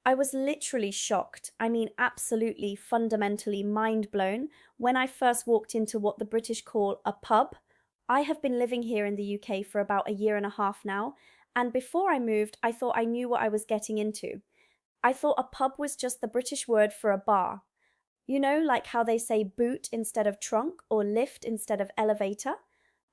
I was literally shocked. I mean, absolutely, fundamentally mind blown when I first walked into what the British call a pub. I have been living here in the UK for about a year and a half now, and before I moved, I thought I knew what I was getting into. I thought a pub was just the British word for a bar. You know, like how they say boot instead of trunk or lift instead of elevator?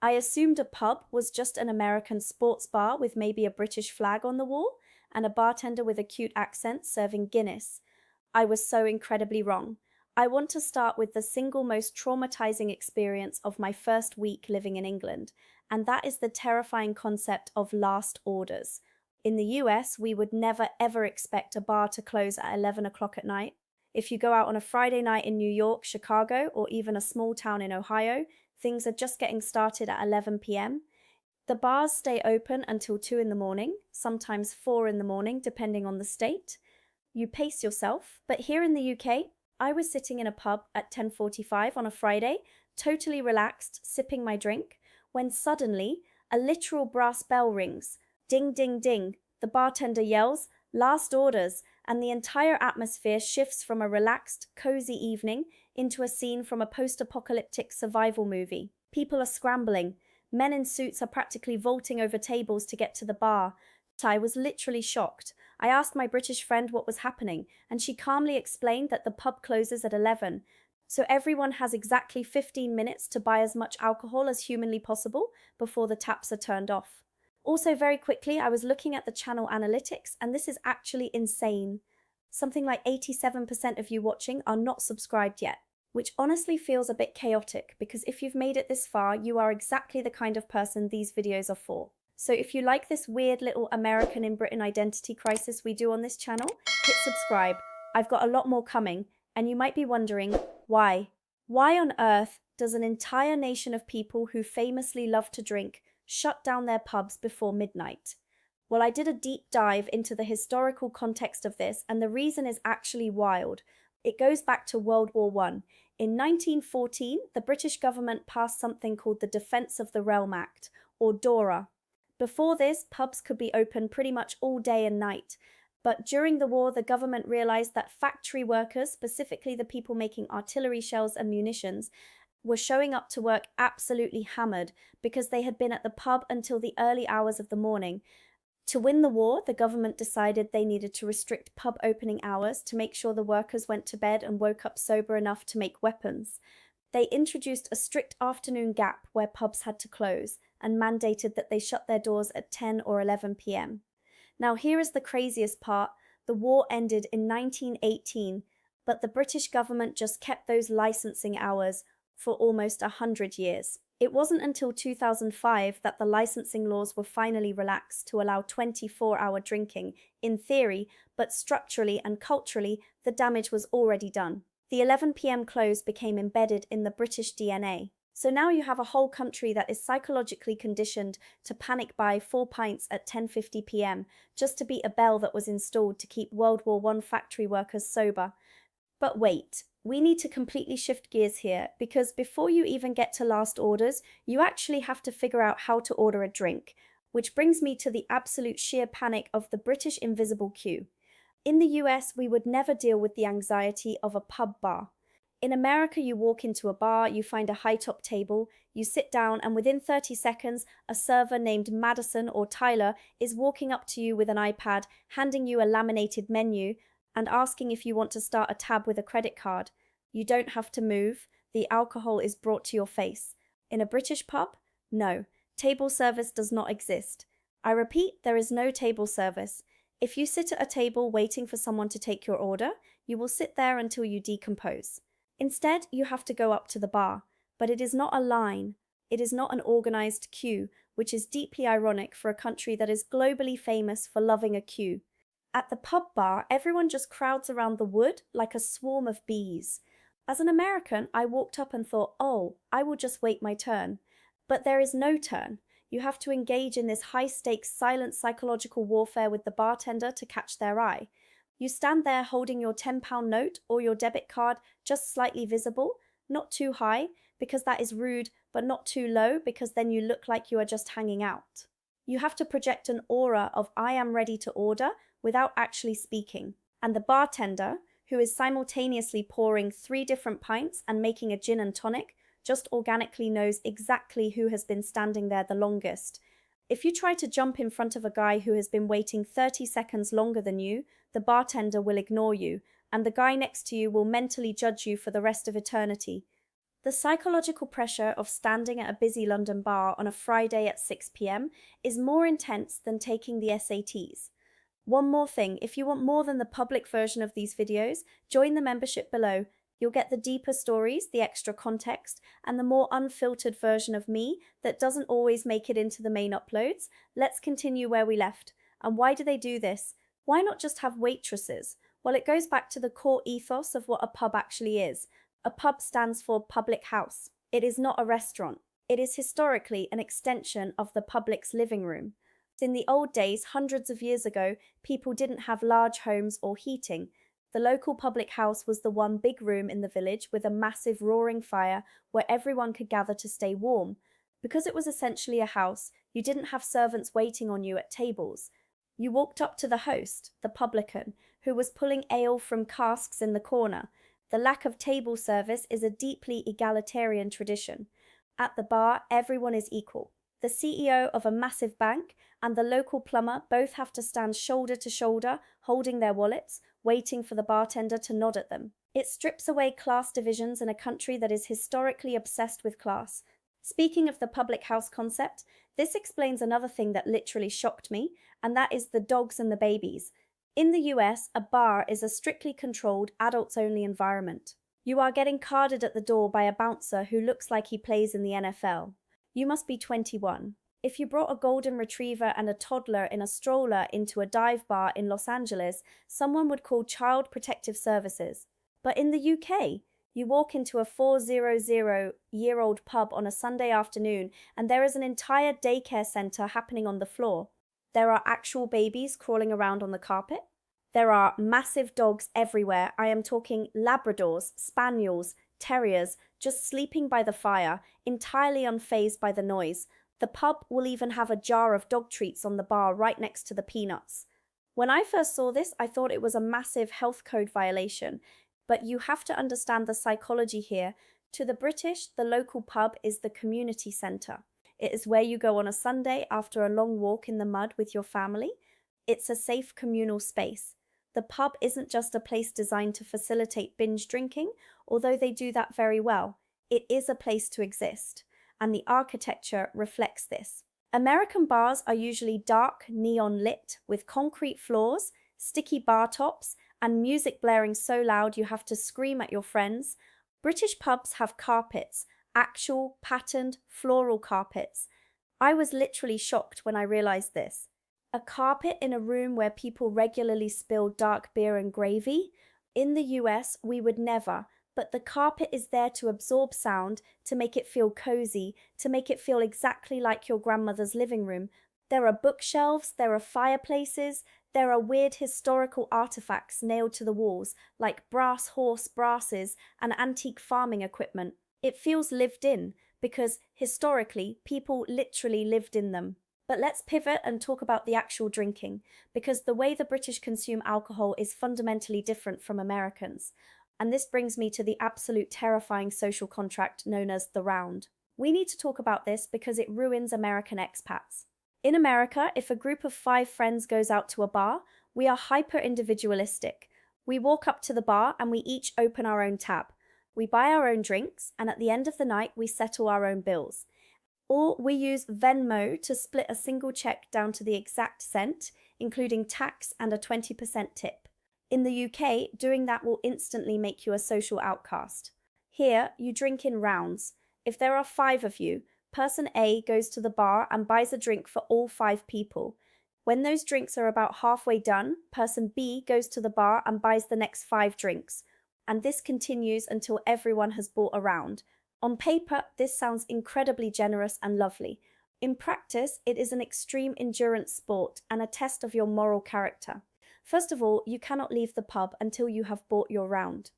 I assumed a pub was just an American sports bar with maybe a British flag on the wall and a bartender with a cute accent serving Guinness. I was so incredibly wrong. I want to start with the single most traumatizing experience of my first week living in England, and that is the terrifying concept of last orders. In the US, we would never ever expect a bar to close at 11 o'clock at night. If you go out on a Friday night in New York, Chicago, or even a small town in Ohio, things are just getting started at 11 p.m. The bars stay open until 2 in the morning, sometimes 4 in the morning, depending on the state. You pace yourself, but here in the UK, I was sitting in a pub at 10:45 on a Friday, totally relaxed, sipping my drink, when suddenly a literal brass bell rings. Ding, ding, ding. The bartender yells, "Last orders," and the entire atmosphere shifts from a relaxed, cozy evening into a scene from a post-apocalyptic survival movie. People are scrambling. Men in suits are practically vaulting over tables to get to the bar. I was literally shocked. I asked my British friend what was happening, and she calmly explained that the pub closes at 11. So everyone has exactly 15 minutes to buy as much alcohol as humanly possible before the taps are turned off. Also, very quickly, I was looking at the channel analytics, and this is actually insane. Something like 87% of you watching are not subscribed yet, which honestly feels a bit chaotic because if you've made it this far, you are exactly the kind of person these videos are for. So if you like this weird little American in Britain identity crisis we do on this channel, hit subscribe. I've got a lot more coming, and you might be wondering, why? Why on earth does an entire nation of people who famously love to drink shut down their pubs before midnight? Well, I did a deep dive into the historical context of this, and the reason is actually wild. It goes back to World War I. In 1914, the British government passed something called the Defence of the Realm Act, or DORA. Before this, pubs could be open pretty much all day and night. But during the war, the government realized that factory workers, specifically the people making artillery shells and munitions, were showing up to work absolutely hammered because they had been at the pub until the early hours of the morning. To win the war, the government decided they needed to restrict pub opening hours to make sure the workers went to bed and woke up sober enough to make weapons. They introduced a strict afternoon gap where pubs had to close and mandated that they shut their doors at 10 or 11 p.m. Now here is the craziest part. The war ended in 1918, but the British government just kept those licensing hours for almost 100 years. It wasn't until 2005 that the licensing laws were finally relaxed to allow 24-hour drinking, in theory, but structurally and culturally, the damage was already done. The 11 p.m. close became embedded in the British DNA. So now you have a whole country that is psychologically conditioned to panic buy 4 pints at 10:50 p.m. just to beat a bell that was installed to keep World War I factory workers sober. But wait, we need to completely shift gears here, because before you even get to last orders, you actually have to figure out how to order a drink, which brings me to the absolute sheer panic of the British invisible queue. In the US, we would never deal with the anxiety of a pub bar. In America, you walk into a bar, you find a high-top table, you sit down, and within 30 seconds, a server named Madison or Tyler is walking up to you with an iPad, handing you a laminated menu, and asking if you want to start a tab with a credit card. You don't have to move. The alcohol is brought to your face. In a British pub? No. Table service does not exist. I repeat, there is no table service. If you sit at a table waiting for someone to take your order, you will sit there until you decompose. Instead, you have to go up to the bar. But it is not a line. It is not an organized queue, which is deeply ironic for a country that is globally famous for loving a queue. At the pub bar, everyone just crowds around the wood like a swarm of bees. As an American, I walked up and thought, oh, I will just wait my turn. But there is no turn. You have to engage in this high-stakes, silent psychological warfare with the bartender to catch their eye. You stand there holding your £10 note or your debit card just slightly visible, not too high, because that is rude, but not too low, because then you look like you are just hanging out. You have to project an aura of "I am ready to order" without actually speaking. And the bartender, who is simultaneously pouring 3 different pints and making a gin and tonic, just organically knows exactly who has been standing there the longest. If you try to jump in front of a guy who has been waiting 30 seconds longer than you, the bartender will ignore you, and the guy next to you will mentally judge you for the rest of eternity. The psychological pressure of standing at a busy London bar on a Friday at 6 p.m. is more intense than taking the SATs. One more thing, if you want more than the public version of these videos, join the membership below. You'll get the deeper stories, the extra context, and the more unfiltered version of me that doesn't always make it into the main uploads. Let's continue where we left. And why do they do this? Why not just have waitresses? Well, it goes back to the core ethos of what a pub actually is. A pub stands for public house. It is not a restaurant. It is historically an extension of the public's living room. In the old days, hundreds of years ago, people didn't have large homes or heating. The local public house was the one big room in the village with a massive roaring fire where everyone could gather to stay warm. Because it was essentially a house, you didn't have servants waiting on you at tables. You walked up to the host, the publican, who was pulling ale from casks in the corner. The lack of table service is a deeply egalitarian tradition. At the bar, everyone is equal. The CEO of a massive bank and the local plumber both have to stand shoulder to shoulder, holding their wallets, waiting for the bartender to nod at them. It strips away class divisions in a country that is historically obsessed with class. Speaking of the public house concept, this explains another thing that literally shocked me, and that is the dogs and the babies. In the US, a bar is a strictly controlled, adults-only environment. You are getting carded at the door by a bouncer who looks like he plays in the NFL. You must be 21. If you brought a golden retriever and a toddler in a stroller into a dive bar in Los Angeles, someone would call Child Protective Services. But in the UK, you walk into a 400-year-old pub on a Sunday afternoon and there is an entire daycare centre happening on the floor. There are actual babies crawling around on the carpet. There are massive dogs everywhere. I am talking Labradors, Spaniels, Terriers, just sleeping by the fire, entirely unfazed by the noise. The pub will even have a jar of dog treats on the bar right next to the peanuts. When I first saw this, I thought it was a massive health code violation, but you have to understand the psychology here. To the British, the local pub is the community centre. It is where you go on a Sunday after a long walk in the mud with your family. It's a safe communal space. The pub isn't just a place designed to facilitate binge drinking, although they do that very well. It is a place to exist, and the architecture reflects this. American bars are usually dark, neon lit, with concrete floors, sticky bar tops, and music blaring so loud you have to scream at your friends. British pubs have carpets, actual, patterned, floral carpets. I was literally shocked when I realized this. A carpet in a room where people regularly spill dark beer and gravy? In the US, we would never, but the carpet is there to absorb sound, to make it feel cozy, to make it feel exactly like your grandmother's living room. There are bookshelves, there are fireplaces, there are weird historical artifacts nailed to the walls, like brass horse brasses and antique farming equipment. It feels lived in, because historically, people literally lived in them. But let's pivot and talk about the actual drinking, because the way the British consume alcohol is fundamentally different from Americans. And this brings me to the absolute terrifying social contract known as the round. We need to talk about this because it ruins American expats. In America, if a group of 5 friends goes out to a bar, we are hyper-individualistic. We walk up to the bar and we each open our own tab. We buy our own drinks, and at the end of the night, we settle our own bills. Or we use Venmo to split a single check down to the exact cent, including tax and a 20% tip. In the UK, doing that will instantly make you a social outcast. Here, you drink in rounds. If there are 5 of you, person A goes to the bar and buys a drink for all 5 people. When those drinks are about halfway done, person B goes to the bar and buys the next 5 drinks. And this continues until everyone has bought a round. On paper, this sounds incredibly generous and lovely. In practice, it is an extreme endurance sport and a test of your moral character. First of all, you cannot leave the pub until you have bought your round.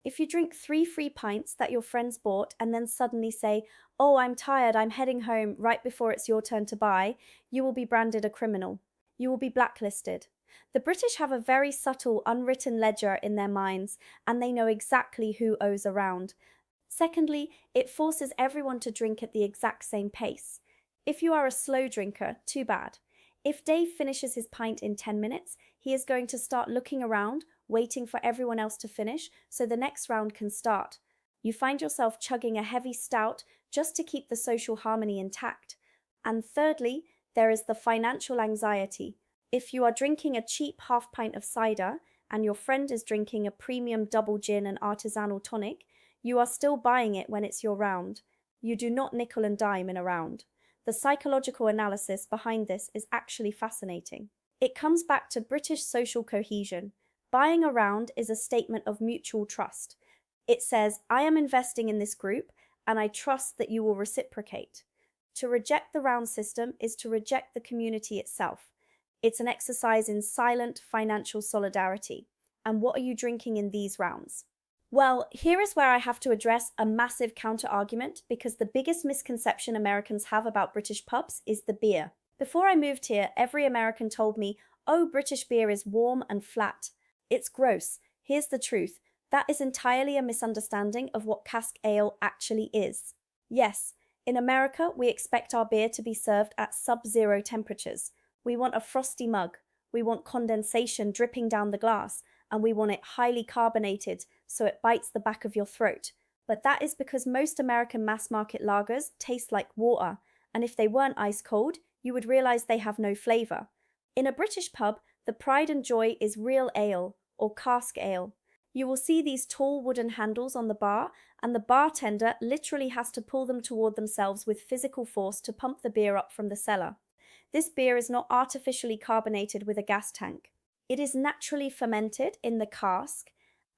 If you drink 3 free pints that your friends bought and then suddenly say, "Oh, I'm tired, I'm heading home," right before it's your turn to buy, you will be branded a criminal. You will be blacklisted. The British have a very subtle, unwritten ledger in their minds, and they know exactly who owes around. Secondly, it forces everyone to drink at the exact same pace. If you are a slow drinker, too bad. If Dave finishes his pint in 10 minutes, he is going to start looking around, waiting for everyone else to finish so the next round can start. You find yourself chugging a heavy stout just to keep the social harmony intact. And thirdly, there is the financial anxiety. If you are drinking a cheap half pint of cider and your friend is drinking a premium double gin and artisanal tonic, you are still buying it when it's your round. You do not nickel and dime in a round. The psychological analysis behind this is actually fascinating. It comes back to British social cohesion. Buying a round is a statement of mutual trust. It says, I am investing in this group and I trust that you will reciprocate. To reject the round system is to reject the community itself. It's an exercise in silent financial solidarity. And what are you drinking in these rounds? Well, here is where I have to address a massive counter-argument because the biggest misconception Americans have about British pubs is the beer. Before I moved here, every American told me, oh, British beer is warm and flat. It's gross. Here's the truth. That is entirely a misunderstanding of what cask ale actually is. Yes, in America, we expect our beer to be served at sub-zero temperatures. We want a frosty mug. We want condensation dripping down the glass. And we want it highly carbonated so it bites the back of your throat. But that is because most American mass-market lagers taste like water, and if they weren't ice cold, you would realize they have no flavor. In a British pub, the pride and joy is real ale, or cask ale. You will see these tall wooden handles on the bar, and the bartender literally has to pull them toward themselves with physical force to pump the beer up from the cellar. This beer is not artificially carbonated with a gas tank. It is naturally fermented in the cask,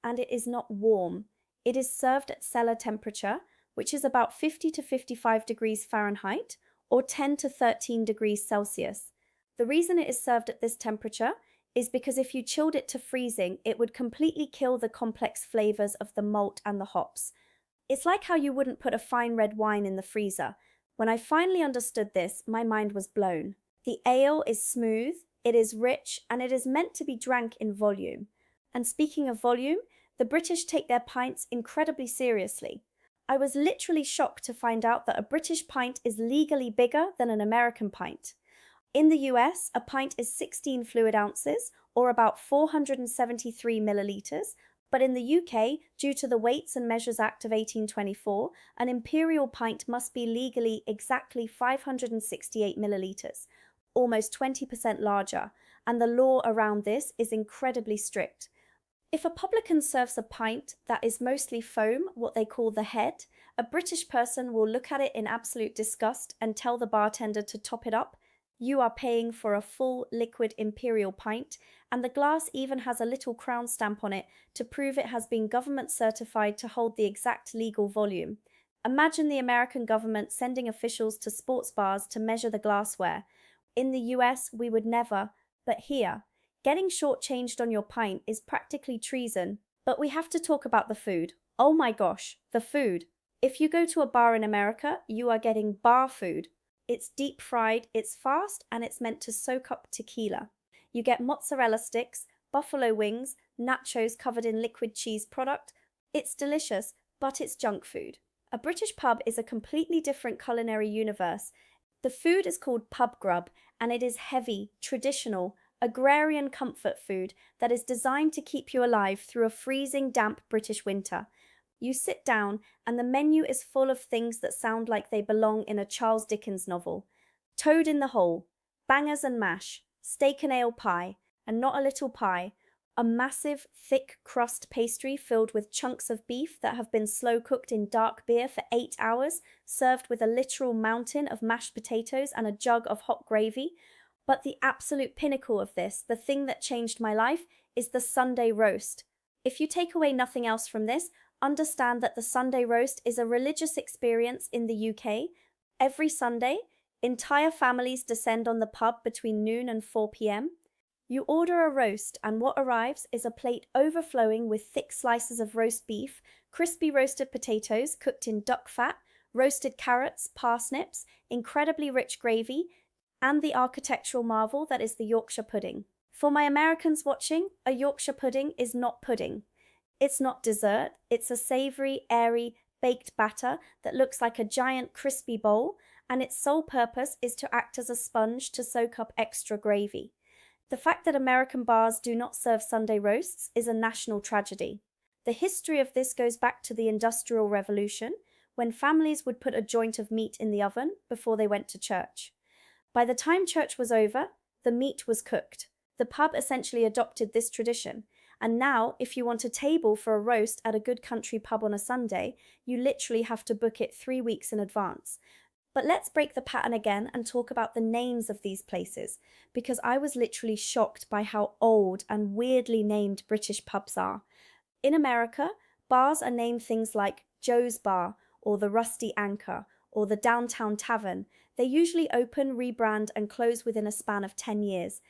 and it is not warm. It is served at cellar temperature, which is about 50 to 55 degrees Fahrenheit, or 10 to 13 degrees Celsius. The reason it is served at this temperature is because if you chilled it to freezing, it would completely kill the complex flavors of the malt and the hops. It's like how you wouldn't put a fine red wine in the freezer. When I finally understood this, my mind was blown. The ale is smooth, it is rich, and it is meant to be drank in volume. And speaking of volume, the British take their pints incredibly seriously. I was literally shocked to find out that a British pint is legally bigger than an American pint. In the US, a pint is 16 fluid ounces, or about 473 millilitres, but in the UK, due to the Weights and Measures Act of 1824, an imperial pint must be legally exactly 568 millilitres, almost 20% larger, and the law around this is incredibly strict. If a publican serves a pint that is mostly foam, what they call the head, a British person will look at it in absolute disgust and tell the bartender to top it up. You are paying for a full liquid imperial pint, and the glass even has a little crown stamp on it to prove it has been government certified to hold the exact legal volume. Imagine the American government sending officials to sports bars to measure the glassware. In the US, we would never, but here, getting shortchanged on your pint is practically treason. But we have to talk about the food. Oh my gosh, the food. If you go to a bar in America, you are getting bar food. It's deep fried, it's fast, and it's meant to soak up tequila. You get mozzarella sticks, buffalo wings, nachos covered in liquid cheese product. It's delicious, but it's junk food. A British pub is a completely different culinary universe. The food is called pub grub, and it is heavy, traditional, agrarian comfort food that is designed to keep you alive through a freezing, damp British winter. You sit down, and the menu is full of things that sound like they belong in a Charles Dickens novel. Toad in the hole, bangers and mash, steak and ale pie, and not a little pie, a massive, thick crust pastry filled with chunks of beef that have been slow-cooked in dark beer for 8 hours, served with a literal mountain of mashed potatoes and a jug of hot gravy. But the absolute pinnacle of this, the thing that changed my life, is the Sunday roast. If you take away nothing else from this, understand that the Sunday roast is a religious experience in the UK. Every Sunday, entire families descend on the pub between noon and 4 p.m. You order a roast, and what arrives is a plate overflowing with thick slices of roast beef, crispy roasted potatoes cooked in duck fat, roasted carrots, parsnips, incredibly rich gravy, and the architectural marvel that is the Yorkshire pudding. For my Americans watching, a Yorkshire pudding is not pudding. It's not dessert, it's a savory, airy, baked batter that looks like a giant crispy bowl, and its sole purpose is to act as a sponge to soak up extra gravy. The fact that American bars do not serve Sunday roasts is a national tragedy. The history of this goes back to the Industrial Revolution, when families would put a joint of meat in the oven before they went to church. By the time church was over, the meat was cooked. The pub essentially adopted this tradition, and now, if you want a table for a roast at a good country pub on a Sunday, you literally have to book it 3 weeks in advance. But let's break the pattern again and talk about the names of these places, because I was literally shocked by how old and weirdly named British pubs are. In America, bars are named things like Joe's Bar, or the Rusty Anchor, or the Downtown Tavern. They usually open, rebrand, and close within a span of 10 years.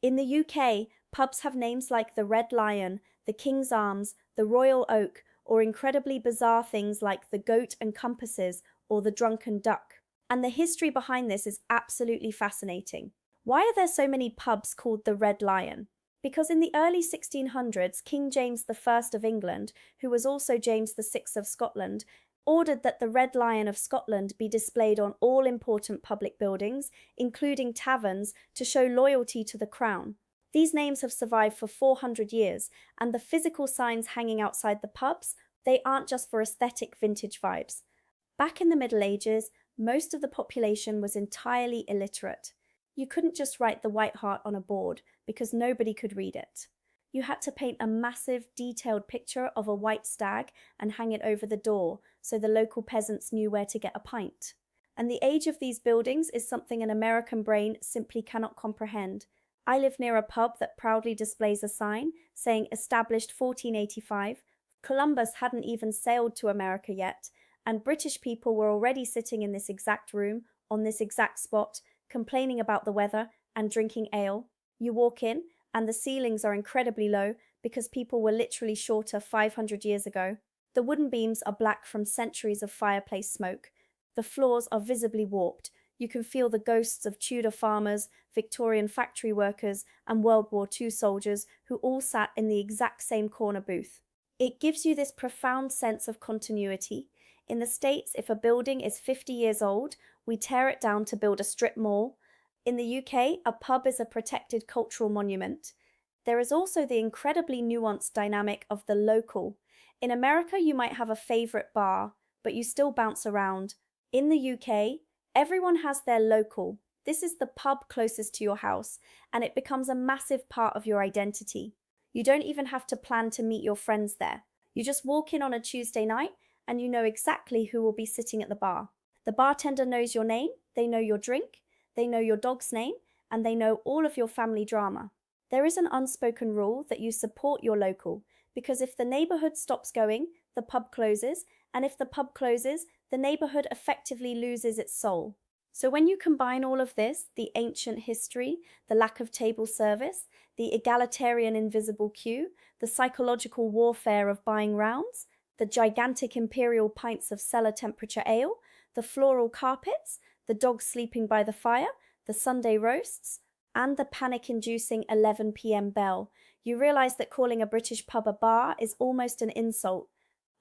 In the UK, pubs have names like the Red Lion, the King's Arms, the Royal Oak, or incredibly bizarre things like the Goat and Compasses or the Drunken Duck. And the history behind this is absolutely fascinating. Why are there so many pubs called the Red Lion? Because in the early 1600s, King James I of England, who was also James VI of Scotland, ordered that the Red Lion of Scotland be displayed on all important public buildings, including taverns, to show loyalty to the crown. These names have survived for 400 years, and the physical signs hanging outside the pubs, they aren't just for aesthetic vintage vibes. Back in the Middle Ages, most of the population was entirely illiterate. You couldn't just write the White Hart on a board because nobody could read it. You had to paint a massive, detailed picture of a white stag and hang it over the door so the local peasants knew where to get a pint. And the age of these buildings is something an American brain simply cannot comprehend. I live near a pub that proudly displays a sign saying established 1485. Columbus hadn't even sailed to America yet, and British people were already sitting in this exact room, on this exact spot, complaining about the weather and drinking ale. You walk in, and the ceilings are incredibly low because people were literally shorter 500 years ago. The wooden beams are black from centuries of fireplace smoke. The floors are visibly warped. You can feel the ghosts of Tudor farmers, Victorian factory workers, and World War II soldiers who all sat in the exact same corner booth. It gives you this profound sense of continuity. In the States, if a building is 50 years old, we tear it down to build a strip mall. In the UK, a pub is a protected cultural monument. There is also the incredibly nuanced dynamic of the local. In America, you might have a favorite bar, but you still bounce around. In the UK, everyone has their local. This is the pub closest to your house, and it becomes a massive part of your identity. You don't even have to plan to meet your friends there. You just walk in on a Tuesday night, and you know exactly who will be sitting at the bar. The bartender knows your name, they know your drink, they know your dog's name, and they know all of your family drama. There is an unspoken rule that you support your local, because if the neighborhood stops going, the pub closes, and if the pub closes, the neighborhood effectively loses its soul. So when you combine all of this, the ancient history, the lack of table service, the egalitarian invisible queue, the psychological warfare of buying rounds, the gigantic imperial pints of cellar temperature ale, the floral carpets, the dogs sleeping by the fire, the Sunday roasts, and the panic-inducing 11 p.m. bell, you realize that calling a British pub a bar is almost an insult.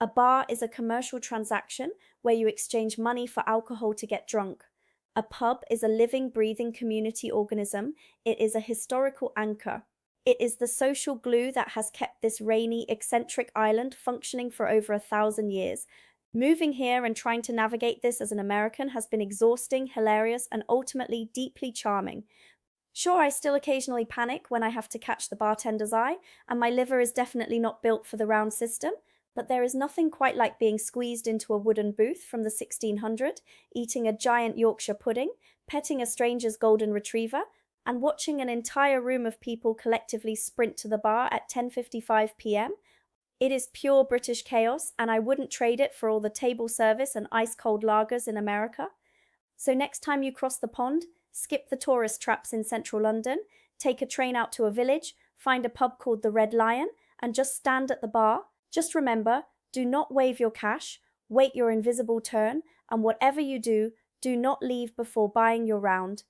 A bar is a commercial transaction where you exchange money for alcohol to get drunk. A pub is a living, breathing community organism. It is a historical anchor. It is the social glue that has kept this rainy, eccentric island functioning for over 1,000 years. Moving here and trying to navigate this as an American has been exhausting, hilarious, and ultimately deeply charming. Sure, I still occasionally panic when I have to catch the bartender's eye, and my liver is definitely not built for the round system, but there is nothing quite like being squeezed into a wooden booth from the 1600s, eating a giant Yorkshire pudding, petting a stranger's golden retriever, and watching an entire room of people collectively sprint to the bar at 10:55 p.m. It is pure British chaos, and I wouldn't trade it for all the table service and ice-cold lagers in America. So next time you cross the pond, skip the tourist traps in central London, take a train out to a village, find a pub called the Red Lion, and just stand at the bar. Just remember, do not wave your cash, wait your invisible turn, and whatever you do, do not leave before buying your round.